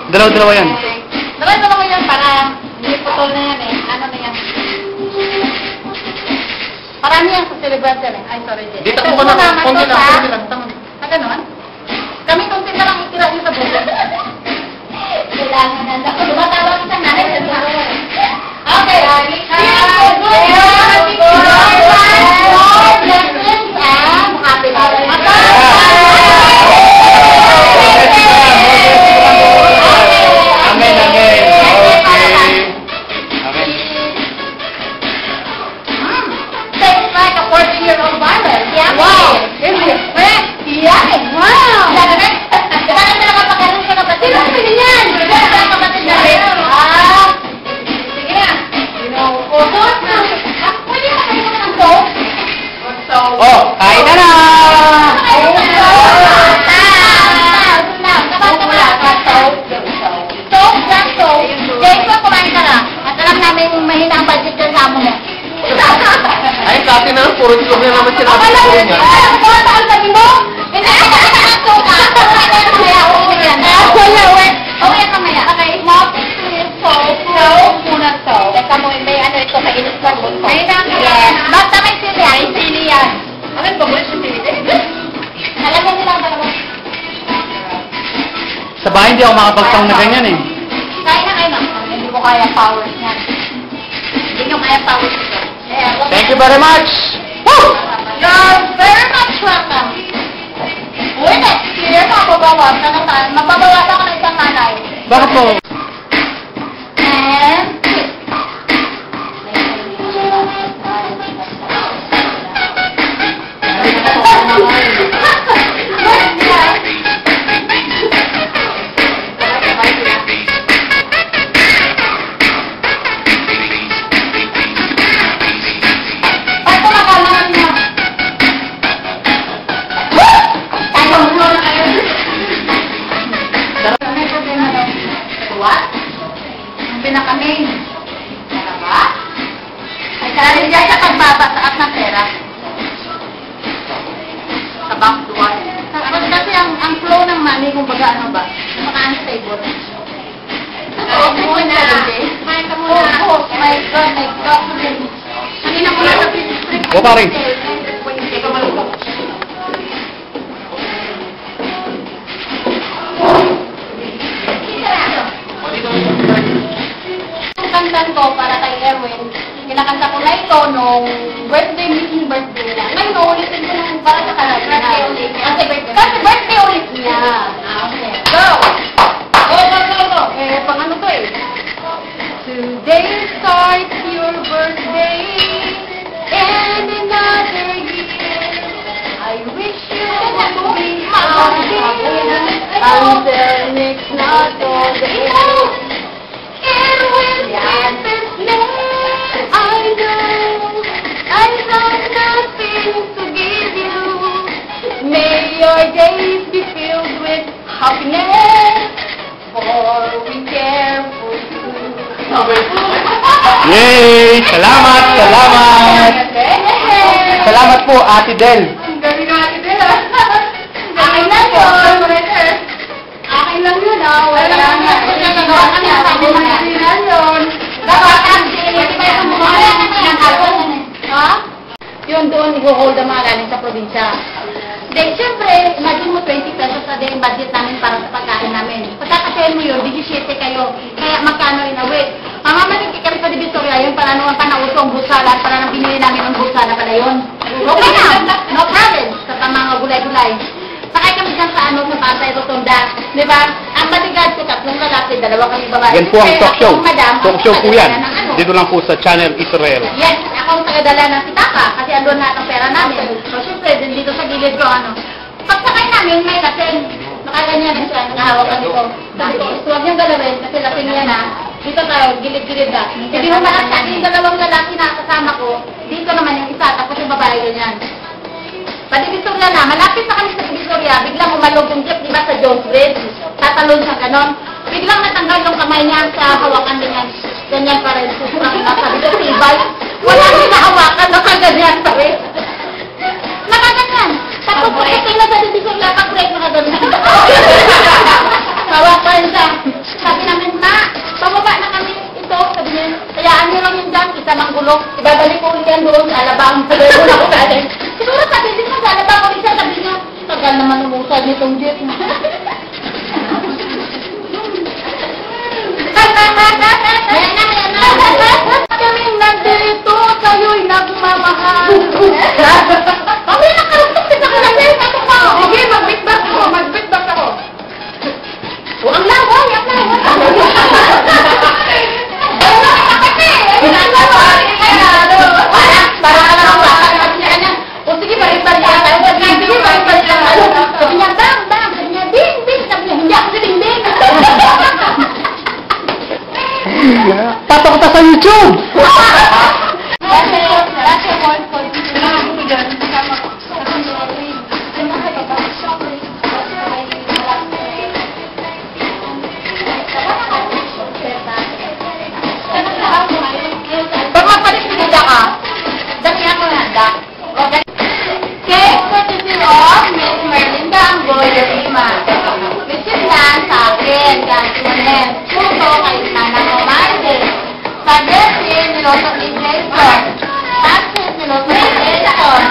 Dalawa-dalawa yan. Dalawa-dalawa yan para hindi putol na yan eh. Ano na yan? Parami yan sa celebration eh. Ay, sorry, Jen. Dito ko na, konti lang. Na gano'n? Kami konti na lang itira nyo sa buhay. Kailangan na. Lumatawag sa nanay sa buhay. Okay. Happy Amen, amen. Okay. Amen. Tastes like a 40-year-old violet. Yeah. Wow. Yeah. Wow. Diba na nakapakaroon sa kapatid? Sino sino yan? Diba na kapatid na rin? Sige na. Pwede na kayo ng soap? Oh, kain na na! Mahina ang budget ka sa amo mo. Ay, kasi na, puro silog na naman sila. Akala mo, kung saan sabi mo? Hindi, hindi ka suka. Wala, wait. Okay, kamaya. Okay, mop, soap, muna soap. Teka mo, may ano ito, mainit ka mo. Mahina ang yes. Basta may sili yan. May sili yan. Bakit ba mo yung sili? Nalagyan nila ang dalawa. Sa bahay, hindi ako makapagtang na ganyan eh. Kaya na kayo, ma'am. Hindi ko kaya powers niyan. Hindi nyo kaya powers ito. Thank you very much! Woo! You're very much welcome. Uy, next year, mababawas ka na. Mababawasan ka ng isang nanay. Bakit po? And... What? Ang pinaka-main. Pera ba? Ay, karalin dyan sa pagbabataas ng pera. Sa bank duwan. Kasi ang flow ng money, kung baga ano ba, maka-unstable. Oh, muna. May ka muna. Oh, my God, my God. Kanina muna sa pinstrip. O, pare. Hindi ka malulog. Kantan ko para kay Erwin. Kinakanta ko na ito nung mismong birthday niya. Ngayon, ulitin ko nung para sa kanila. Kasi birthday ulit niya. Okay. Go! Go! Pang ano to eh. Today starts your birthday and another year. I wish you to be happy until next not all the year. Your days be filled with happiness, for we care for you. Yay! Salamat! Salamat! Salamat po, Ate Del. Ang galing na Ate Del, ah. Akin lang yun. Akin lang yun, ah. Wala na. Wala kami sa akin na yun. Dapat ang hindi pa yung mga ha? Yun doon, i-hold ang mga galing sa probinsya. Then, siyempre, imagine mo 20 pesos na din yung budget namin para sa pagkain namin. Pagkakasayin mo yun, 17 kayo. Kaya magkano rin na wait. Mamamalig kami sa Divisoria, yun para naman panauso ang busala, para nang binili namin ang busala pala yun. Okay na, no problem. Sa mga gulay-gulay. Sakay kami dyan sa ano, sa Pasay Rotunda. Di ba? Ang bodyguard ko, tatlong lalaki, dalawa kami babae. Yan po ang talk show. Talk show po yan. Ano? Dito lang po sa Channel Israel. Yes, ako ang tagadala ng sitaka kasi andun lahat ang pera namin. So, siyempre, dito sa gilid ko, ano. Pagsakay namin, may lasing. Nakaganyan na siya, nakahawakan dito. Sabi ko, huwag niyang galawin kasi lasing niya na. Dito tayo, gilid-gilid na. Hindi mo malaksan yung dalawang lalaki na kasama ko. Dito naman yung isa, tapos yung babae ganyan. Pa-Divisoria na, malapit na kami sa Divisoria, biglang umalog yung jeep, di ba, sa Jones Bridge. Tatalon siya ganon. Biglang natanggal yung kamay niya sa hawakan niya. Ganyan pa rin, susurang na sabi ko, tibay. Wala rin nahawakan, nakaganyan pa rin. Nakaganyan. Tapos pagkating na sa Divisoria, pag-break na ganyan. Hawakan siya. sa manggulo. Ibabalik ko ulit yan doon sa alabang. Sabi ko na ko galing. Siguro sabi din mo sa alabang ulit siya. Sabi niya, tagal naman umusad nitong jet. Ayan na. Kaming nandito, kayo'y nagmamahal. Kami nakalapit din ako na din. Sige, mag-beatbox ako. O, ang laway. Para ka lang ang niya. O sige, balik-balik lang tayo. Sige, balik-balik lang tayo. Sabi niya, bang. Sabi niya, ding. Sabi niya, hindi ako si ding. Tato kita sa YouTube! Pag magpalisinida ka, dati ako nanda. Okay, courtesy of Miss Merlinda Anggoy de Lima. Visit yan sa akin, Gantimonet. Puto kay Nana Romande. Pagdasin, niloto ni Jason. Taxis, niloto ni Jason.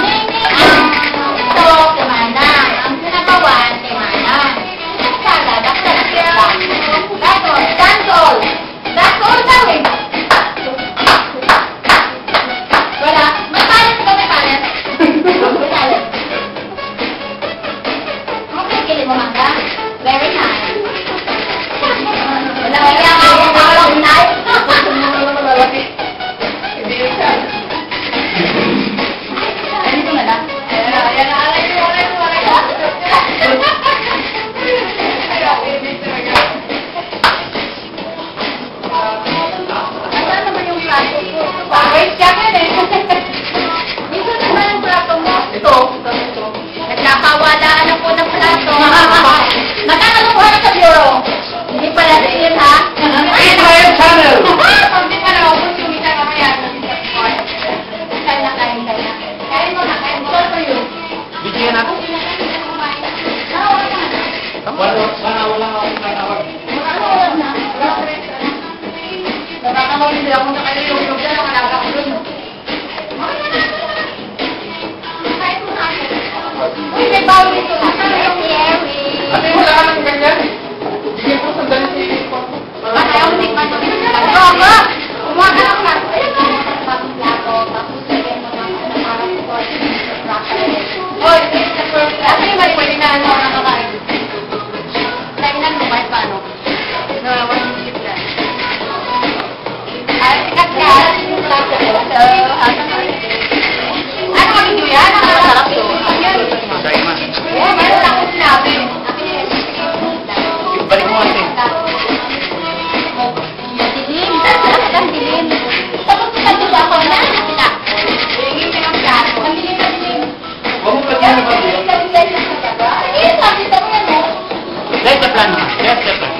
Ito, kay Manang. Ang sinabawan, kay Manang. Salad, ako na sila. That's all. That's all gawin. Wala. May palit ba? May palit? May palit. Okay, kili mo mangga. Very nice. Wala kaya ako ang nice. Dito na lang. Ayan na. Asan naman yung plato ko? Bakit ka na eh? Dito naman yung plato mo. Ito. Nagkakawalaan ako ng plato. Nakakalukuhan na sa bureau. Hindi pala din ha? Israel Channel! Hindi pala ako kung kita mamaya. Kain na. Kain mo na. All for you. Bigyan natin. Wala akong tatawag. Nakakawin din ako sa kayo yung dyan ang alaga ko dun. Kain mo na. Uy, may bawal dito na. Ate, wala ka ng ganyan? Bigyan ko sandali si... Ayaw, hindi pa ito. Ako! Kumuha ka lang lang. Ayun na. Bagong plato. Tapos lagyan mo ng parang pork. Oy, it's the first. Ate, may pwede na ano nakakain. Kainan mo kahit paano. No, I want to keep that. Ay, sikat ka. Ano kami nyo yan? Ang masarap to. Oo, meron ako sinabi. Balik mo ate. Dilim. Ang dilim. Tapos nandito ako na. Kita. Hingin ka ng plato. Ang dilim na dilim. Huwag mo pagyan na ba diyo? Sige, sabi ko yan mo. Let's the plan. Let's the plan.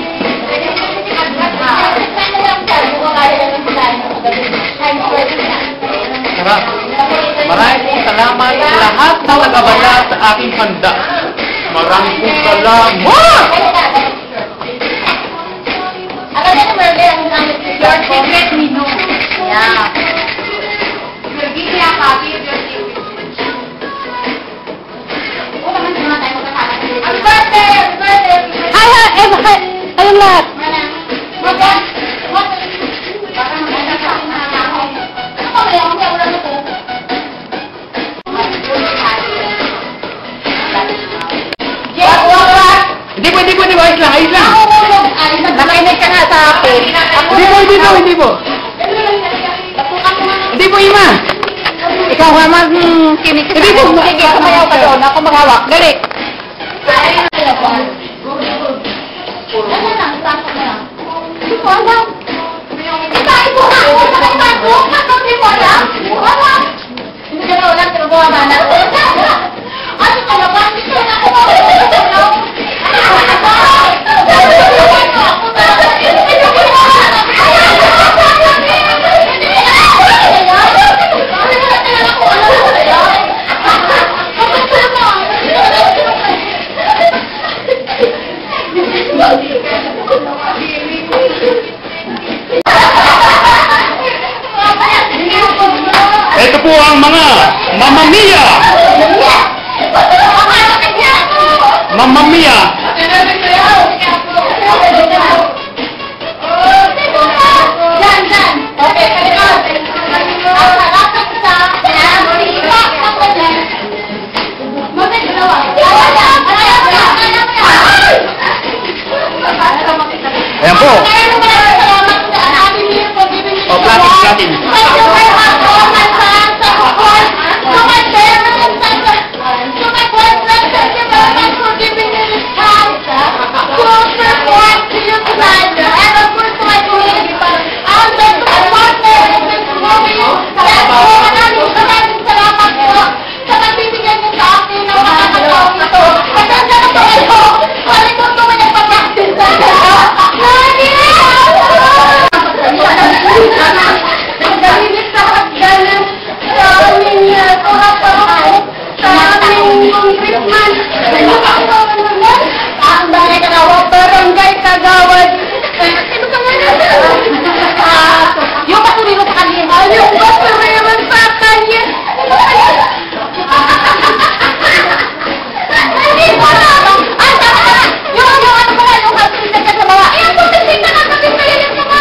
Sarap. Maraming salamat sa lahat na nagabala sa aking handa. Maraming pong salamat! Alam niyo, Merle, ang your secret menu. Yeah. You'll give me a copy of your secret. Oo, naman naman tayo magkasama. Happy birthday! Happy birthday! Ayun lahat! Parang maganda sa akin na ako. Ano pa ba yung wala na po? Hindi po, ayos lang. Nakinig ka nga sa akin. Hindi po. Hindi po, Ima. Ikaw nga Kinig ka Hindi po. Sige, kumayaw ka doon. Ako maghawak. Dali. Ano lang, isang ko lang. Hindi ko alam. Ipain ko nga ako sa kailan ko. Hindi ko alam. Wala. Hindi ka na ulang, tinubuha ba na? Ano ka na ba? Hindi ka na ako Hindi Mia. Okay, ang sarap ng isa, sipa ng ganyan. Ayan po. O, platin. Yung basurero sa kanya. Yung basurero sa kanya. Hindi mo na. Ay, tama na. Yung ano pala, yung kasinta ka sa mga. Ayan po, kasinta ka. Kasinta yan yung mga.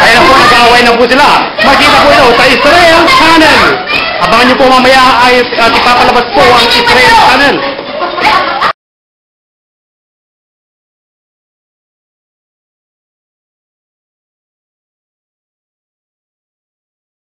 Ayan po, nag-aaway na po sila. Makita po ito sa Israel Channel. Abangan niyo po mamaya ay ipapalabas po ang Israel Channel.